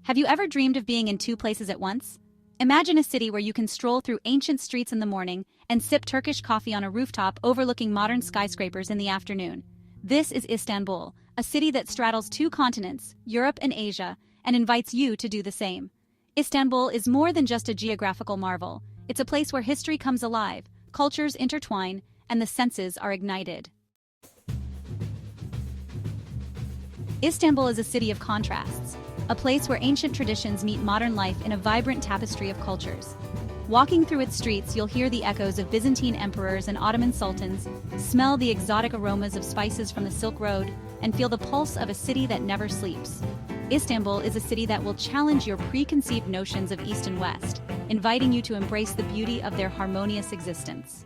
Have you ever dreamed of being in two places at once? Imagine a city where you can stroll through ancient streets in the morning and sip Turkish coffee on a rooftop overlooking modern skyscrapers in the afternoon. This is Istanbul, a city that straddles two continents, Europe and Asia, and invites you to do the same. Istanbul is more than just a geographical marvel. It's a place where history comes alive, cultures intertwine, and the senses are ignited. Istanbul is a city of contrasts, a place where ancient traditions meet modern life in a vibrant tapestry of cultures. Walking through its streets, you'll hear the echoes of Byzantine emperors and Ottoman sultans, smell the exotic aromas of spices from the Silk Road, and feel the pulse of a city that never sleeps. Istanbul is a city that will challenge your preconceived notions of East and West, inviting you to embrace the beauty of their harmonious existence.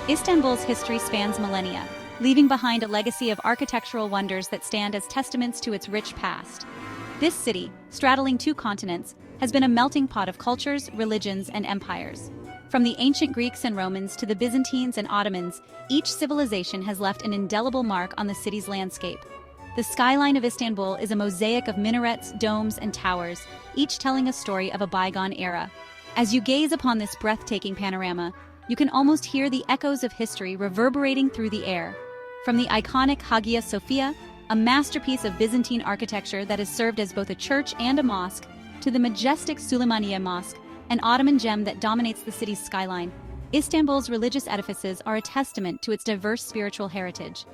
Istanbul's history spans millennia, leaving behind a legacy of architectural wonders that stand as testaments to its rich past. This city, straddling two continents, has been a melting pot of cultures, religions, and empires. From the ancient Greeks and Romans to the Byzantines and Ottomans, each civilization has left an indelible mark on the city's landscape. The skyline of Istanbul is a mosaic of minarets, domes, and towers, each telling a story of a bygone era. As you gaze upon this breathtaking panorama, you can almost hear the echoes of history reverberating through the air. From the iconic Hagia Sophia, a masterpiece of Byzantine architecture that has served as both a church and a mosque, to the majestic Süleymaniye Mosque, an Ottoman gem that dominates the city's skyline, Istanbul's religious edifices are a testament to its diverse spiritual heritage.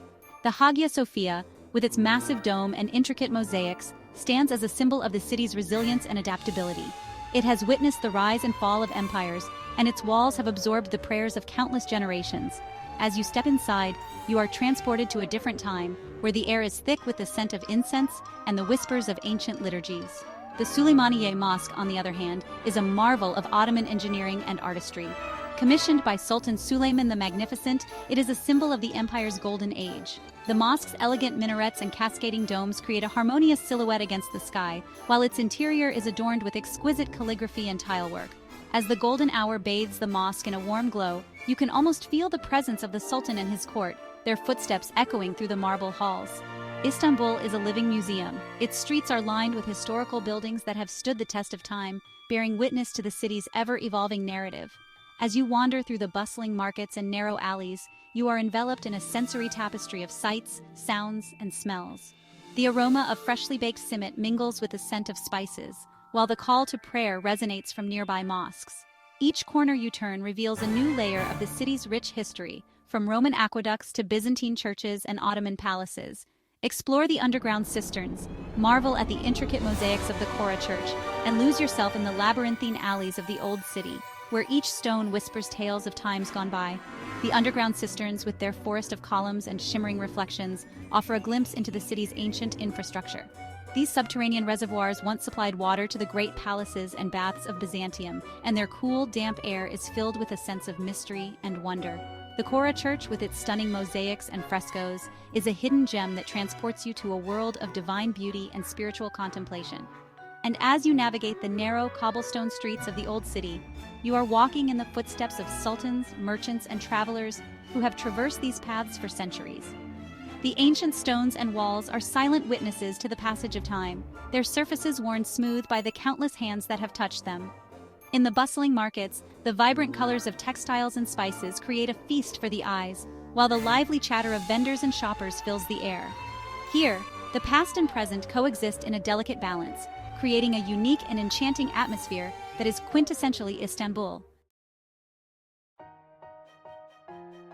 The Hagia Sophia, with its massive dome and intricate mosaics, stands as a symbol of the city's resilience and adaptability. It has witnessed the rise and fall of empires, and its walls have absorbed the prayers of countless generations. As you step inside, you are transported to a different time, where the air is thick with the scent of incense and the whispers of ancient liturgies. The Süleymaniye Mosque, on the other hand, is a marvel of Ottoman engineering and artistry. Commissioned by Sultan Süleyman the Magnificent, it is a symbol of the empire's golden age. The mosque's elegant minarets and cascading domes create a harmonious silhouette against the sky, while its interior is adorned with exquisite calligraphy and tilework. As the golden hour bathes the mosque in a warm glow, you can almost feel the presence of the Sultan and his court, their footsteps echoing through the marble halls. Istanbul is a living museum. Its streets are lined with historical buildings that have stood the test of time, bearing witness to the city's ever-evolving narrative. As you wander through the bustling markets and narrow alleys, you are enveloped in a sensory tapestry of sights, sounds, and smells. The aroma of freshly baked simit mingles with the scent of spices, while the call to prayer resonates from nearby mosques. Each corner you turn reveals a new layer of the city's rich history, from Roman aqueducts to Byzantine churches and Ottoman palaces. Explore the underground cisterns, marvel at the intricate mosaics of the Kora Church, and lose yourself in the labyrinthine alleys of the old city, where each stone whispers tales of times gone by. The underground cisterns, with their forest of columns and shimmering reflections, offer a glimpse into the city's ancient infrastructure. These subterranean reservoirs once supplied water to the great palaces and baths of Byzantium, and their cool, damp air is filled with a sense of mystery and wonder. The Kora Church, with its stunning mosaics and frescoes, is a hidden gem that transports you to a world of divine beauty and spiritual contemplation. And as you navigate the narrow cobblestone streets of the old city, you are walking in the footsteps of sultans, merchants, and travelers who have traversed these paths for centuries. The ancient stones and walls are silent witnesses to the passage of time, their surfaces worn smooth by the countless hands that have touched them. In the bustling markets, the vibrant colors of textiles and spices create a feast for the eyes, while the lively chatter of vendors and shoppers fills the air. Here, the past and present coexist in a delicate balance, creating a unique and enchanting atmosphere that is quintessentially Istanbul.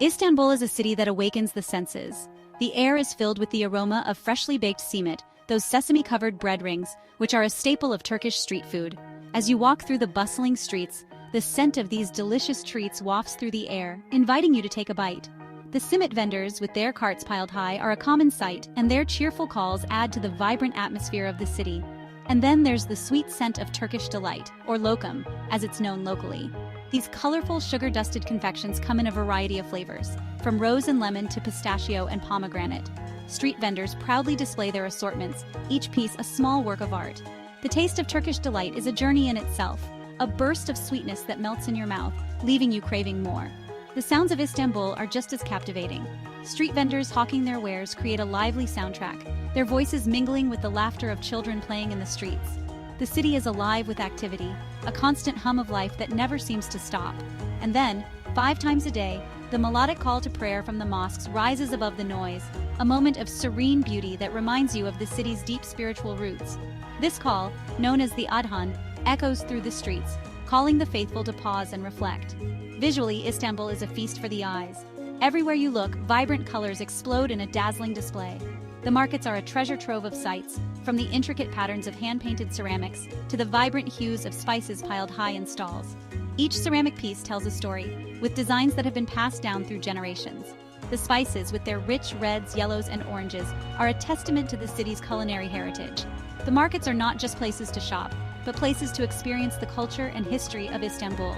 Istanbul is a city that awakens the senses. The air is filled with the aroma of freshly baked simit, those sesame-covered bread rings, which are a staple of Turkish street food. As you walk through the bustling streets, the scent of these delicious treats wafts through the air, inviting you to take a bite. The simit vendors, with their carts piled high, are a common sight, and their cheerful calls add to the vibrant atmosphere of the city. And then there's the sweet scent of Turkish delight, or lokum, as it's known locally. These colorful sugar-dusted confections come in a variety of flavors, from rose and lemon to pistachio and pomegranate. Street vendors proudly display their assortments, each piece a small work of art. The taste of Turkish delight is a journey in itself, a burst of sweetness that melts in your mouth, leaving you craving more. The sounds of Istanbul are just as captivating. street vendors hawking their wares create a lively soundtrack, their voices mingling with the laughter of children playing in the streets. The city is alive with activity, a constant hum of life that never seems to stop. And then, 5 times a day, the melodic call to prayer from the mosques rises above the noise, a moment of serene beauty that reminds you of the city's deep spiritual roots. This call, known as the adhan, echoes through the streets, calling the faithful to pause and reflect. Visually, Istanbul is a feast for the eyes. Everywhere you look, vibrant colors explode in a dazzling display. The markets are a treasure trove of sights, from the intricate patterns of hand-painted ceramics to the vibrant hues of spices piled high in stalls. Each ceramic piece tells a story, with designs that have been passed down through generations. The spices, with their rich reds, yellows, and oranges, are a testament to the city's culinary heritage. The markets are not just places to shop, but places to experience the culture and history of Istanbul.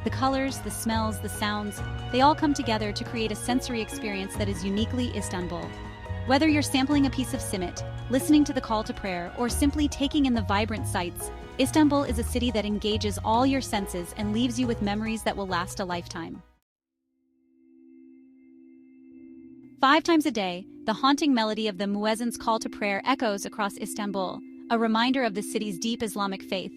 The colors, the smells, the sounds, they all come together to create a sensory experience that is uniquely Istanbul. Whether you're sampling a piece of simit, listening to the call to prayer, or simply taking in the vibrant sights, Istanbul is a city that engages all your senses and leaves you with memories that will last a lifetime. 5 times a day, the haunting melody of the muezzin's call to prayer echoes across Istanbul, a reminder of the city's deep Islamic faith.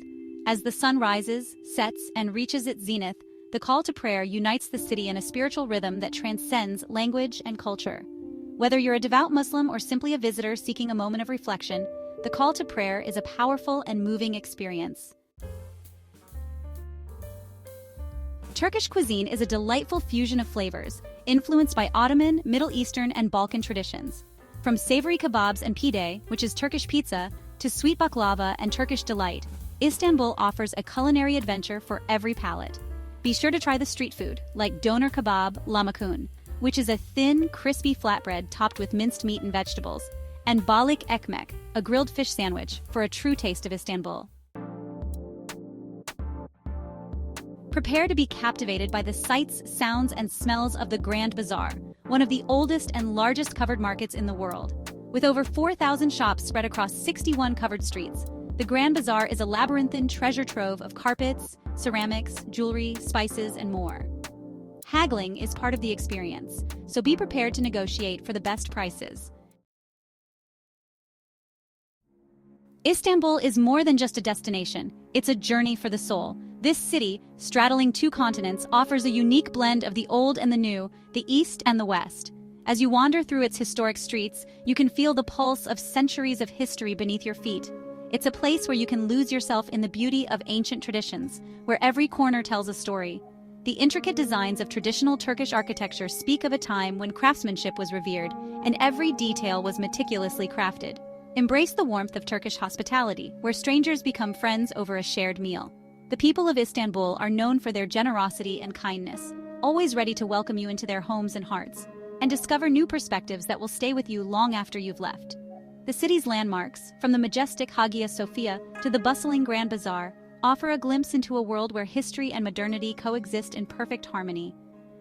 As the sun rises, sets, and reaches its zenith, the call to prayer unites the city in a spiritual rhythm that transcends language and culture. Whether you're a devout Muslim or simply a visitor seeking a moment of reflection, the call to prayer is a powerful and moving experience. Turkish cuisine is a delightful fusion of flavors, influenced by Ottoman, Middle Eastern, and Balkan traditions. From savory kebabs and pide, which is Turkish pizza, to sweet baklava and Turkish delight, Istanbul offers a culinary adventure for every palate. Be sure to try the street food, like doner kebab lahmacun, which is a thin, crispy flatbread topped with minced meat and vegetables, and balik ekmek, a grilled fish sandwich, for a true taste of Istanbul. Prepare to be captivated by the sights, sounds, and smells of the Grand Bazaar, one of the oldest and largest covered markets in the world. With over 4,000 shops spread across 61 covered streets, the Grand Bazaar is a labyrinthine treasure trove of carpets, ceramics, jewelry, spices, and more. Haggling is part of the experience, so be prepared to negotiate for the best prices. Istanbul is more than just a destination, it's a journey for the soul. This city, straddling 2 continents, offers a unique blend of the old and the new, the East and the West. As you wander through its historic streets, you can feel the pulse of centuries of history beneath your feet. It's a place where you can lose yourself in the beauty of ancient traditions, where every corner tells a story. The intricate designs of traditional Turkish architecture speak of a time when craftsmanship was revered, and every detail was meticulously crafted. Embrace the warmth of Turkish hospitality, where strangers become friends over a shared meal. The people of Istanbul are known for their generosity and kindness, always ready to welcome you into their homes and hearts, and discover new perspectives that will stay with you long after you've left. The city's landmarks, from the majestic Hagia Sophia to the bustling Grand Bazaar, offer a glimpse into a world where history and modernity coexist in perfect harmony.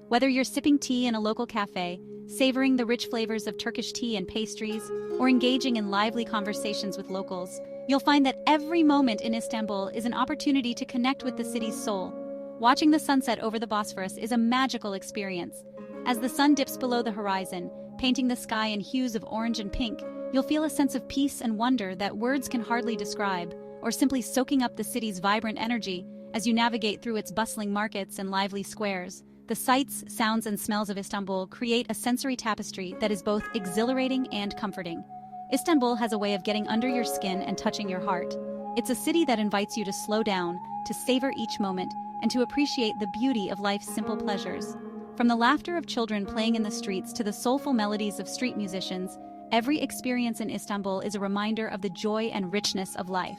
Whether you're sipping tea in a local cafe, savoring the rich flavors of Turkish tea and pastries, or engaging in lively conversations with locals, you'll find that every moment in Istanbul is an opportunity to connect with the city's soul. Watching the sunset over the Bosphorus is a magical experience. As the sun dips below the horizon, painting the sky in hues of orange and pink, you'll feel a sense of peace and wonder that words can hardly describe, or simply soaking up the city's vibrant energy as you navigate through its bustling markets and lively squares. The sights, sounds, and smells of Istanbul create a sensory tapestry that is both exhilarating and comforting. Istanbul has a way of getting under your skin and touching your heart. It's a city that invites you to slow down, to savor each moment, and to appreciate the beauty of life's simple pleasures. From the laughter of children playing in the streets to the soulful melodies of street musicians, every experience in Istanbul is a reminder of the joy and richness of life.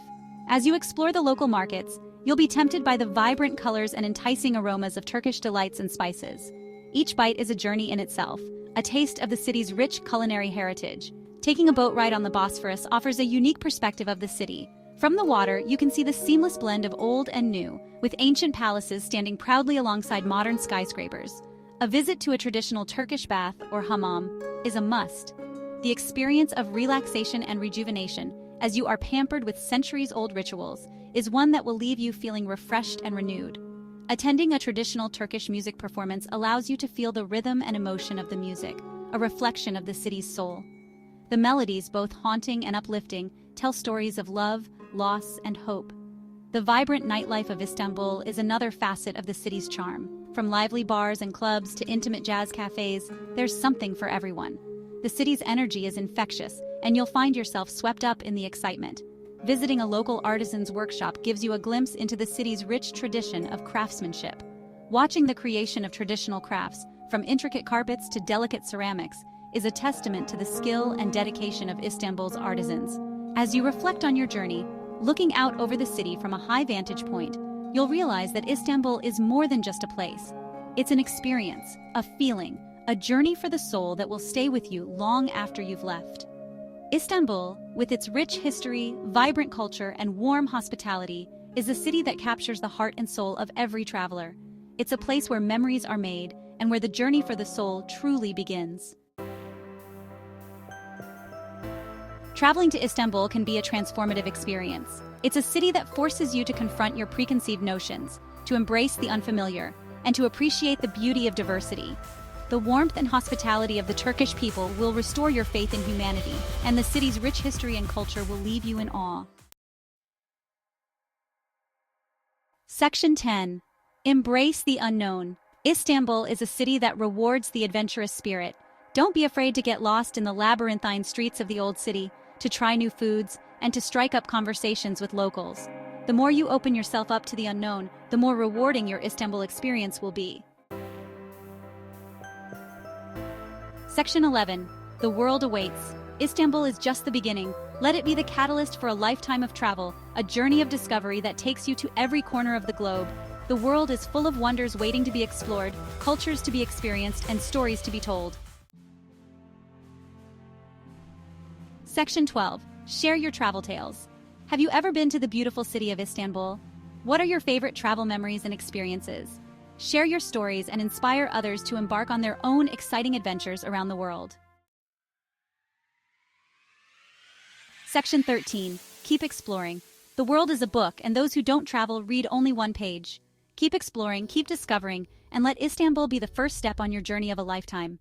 As you explore the local markets, you'll be tempted by the vibrant colors and enticing aromas of Turkish delights and spices. Each bite is a journey in itself, a taste of the city's rich culinary heritage. Taking a boat ride on the Bosphorus offers a unique perspective of the city. From the water, you can see the seamless blend of old and new, with ancient palaces standing proudly alongside modern skyscrapers. A visit to a traditional Turkish bath, or hammam, is a must. The experience of relaxation and rejuvenation, as you are pampered with centuries-old rituals, is one that will leave you feeling refreshed and renewed. Attending a traditional Turkish music performance allows you to feel the rhythm and emotion of the music, a reflection of the city's soul. The melodies, both haunting and uplifting, tell stories of love, loss, and hope. The vibrant nightlife of Istanbul is another facet of the city's charm. From lively bars and clubs to intimate jazz cafes, there's something for everyone. The city's energy is infectious, and you'll find yourself swept up in the excitement. Visiting a local artisan's workshop gives you a glimpse into the city's rich tradition of craftsmanship. Watching the creation of traditional crafts, from intricate carpets to delicate ceramics, is a testament to the skill and dedication of Istanbul's artisans. As you reflect on your journey, looking out over the city from a high vantage point, you'll realize that Istanbul is more than just a place. It's an experience, a feeling, a journey for the soul that will stay with you long after you've left. Istanbul, with its rich history, vibrant culture, and warm hospitality, is a city that captures the heart and soul of every traveler. It's a place where memories are made and where the journey for the soul truly begins. Traveling to Istanbul can be a transformative experience. It's a city that forces you to confront your preconceived notions, to embrace the unfamiliar, and to appreciate the beauty of diversity. The warmth and hospitality of the Turkish people will restore your faith in humanity, and the city's rich history and culture will leave you in awe. Section 10. Embrace the unknown. Istanbul is a city that rewards the adventurous spirit. Don't be afraid to get lost in the labyrinthine streets of the old city, to try new foods, and to strike up conversations with locals. The more you open yourself up to the unknown, the more rewarding your Istanbul experience will be. Section 11. The world awaits. Istanbul is just the beginning. Let it be the catalyst for a lifetime of travel, a journey of discovery that takes you to every corner of the globe. The world is full of wonders waiting to be explored, cultures to be experienced, and stories to be told. Section 12. Share your travel tales. Have you ever been to the beautiful city of Istanbul? What are your favorite travel memories and experiences? Share your stories and inspire others to embark on their own exciting adventures around the world. Section 13. Keep exploring. The world is a book, and those who don't travel read only one page. Keep exploring, keep discovering, and let Istanbul be the first step on your journey of a lifetime.